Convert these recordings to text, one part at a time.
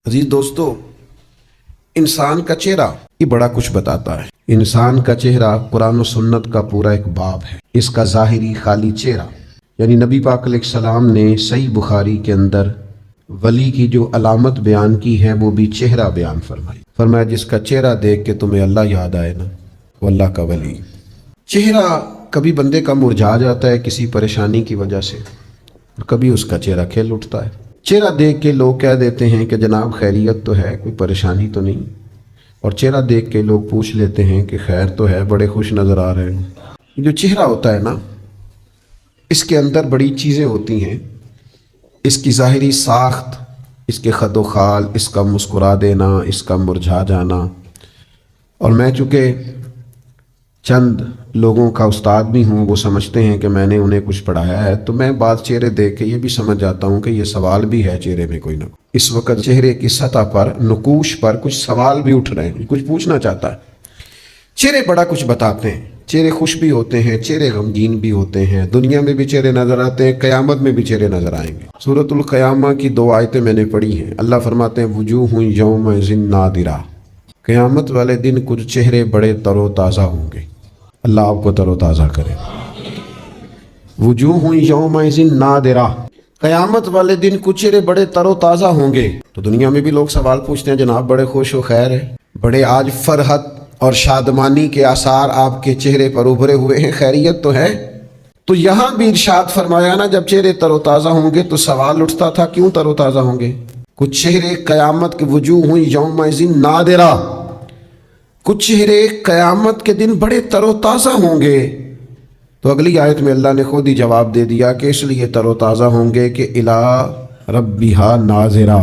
عزیز دوستو، انسان کا چہرہ یہ بڑا کچھ بتاتا ہے۔ انسان کا چہرہ قرآن و سنت کا پورا ایک باب ہے۔ اس کا ظاہری خالی چہرہ، یعنی نبی پاک علیہ السلام نے صحیح بخاری کے اندر ولی کی جو علامت بیان کی ہے وہ بھی چہرہ بیان فرمائی۔ فرمایا جس کا چہرہ دیکھ کے تمہیں اللہ یاد آئے نا، وہ اللہ کا ولی۔ چہرہ کبھی بندے کا مرجھا جاتا ہے کسی پریشانی کی وجہ سے، اور کبھی اس کا چہرہ کھل اٹھتا ہے۔ چہرہ دیکھ کے لوگ کہہ دیتے ہیں کہ جناب خیریت تو ہے، کوئی پریشانی تو نہیں، اور چہرہ دیکھ کے لوگ پوچھ لیتے ہیں کہ خیر تو ہے، بڑے خوش نظر آ رہے ہیں۔ جو چہرہ ہوتا ہے نا، اس کے اندر بڑی چیزیں ہوتی ہیں۔ اس کی ظاہری ساخت، اس کے خد و خال، اس کا مسکرا دینا، اس کا مرجھا جانا۔ اور میں چونکہ چند لوگوں کا استاد بھی ہوں، وہ سمجھتے ہیں کہ میں نے انہیں کچھ پڑھایا ہے، تو میں بعض چہرے دیکھ کے یہ بھی سمجھ جاتا ہوں کہ یہ سوال بھی ہے چہرے میں کوئی نہ کوئی۔ اس وقت چہرے کی سطح پر، نقوش پر کچھ سوال بھی اٹھ رہے ہیں، کچھ پوچھنا چاہتا ہے۔ چہرے بڑا کچھ بتاتے ہیں۔ چہرے خوش بھی ہوتے ہیں، چہرے غمگین بھی ہوتے ہیں، دنیا میں بھی چہرے نظر آتے ہیں، قیامت میں بھی چہرے نظر آئیں گے۔ سورۃ القیامہ کی 2 آیتیں میں نے پڑھی ہیں۔ اللہ فرماتے ہیں وجوہ یومئذ ناظرہ، قیامت والے دن کچھ چہرے بڑے تر و تازہ ہوں گے۔ اللہ آپ کو تر و تازہ کرے۔ وجوہ یومئذ ناظرہ، قیامت والے دن کچھ چہرے بڑے تر و تازہ ہوں گے۔ تو دنیا میں بھی لوگ سوال پوچھتے ہیں جناب بڑے خوش ہو، خیر ہے، بڑے آج فرحت اور شادمانی کے آثار آپ کے چہرے پر ابھرے ہوئے ہیں، خیریت تو ہے؟ تو یہاں بھی ارشاد فرمایا نا، جب چہرے تر و تازہ ہوں گے تو سوال اٹھتا تھا کیوں تر و تازہ ہوں گے؟ کچھ چہرے قیامت کے وجوہ یومئذ ناظرہ، کچھ چہرے قیامت کے دن بڑے تر و تازہ ہوں گے۔ تو اگلی آیت میں اللہ نے خود ہی جواب دے دیا کہ اس لیے تر و تازہ ہوں گے کہ الی ربہا ناظرہ،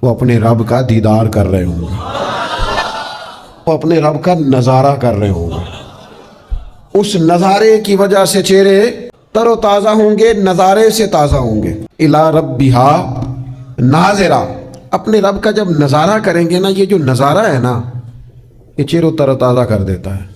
وہ اپنے رب کا دیدار کر رہے ہوں گے، وہ اپنے رب کا نظارہ کر رہے ہوں گے۔ اس نظارے کی وجہ سے چہرے تر و تازہ ہوں گے، نظارے سے تازہ ہوں گے۔ الی ربہا ناظرہ، اپنے رب کا جب نظارہ کریں گے نا، یہ جو نظارہ ہے نا، یہ چہروں تر و تازہ کر دیتا ہے۔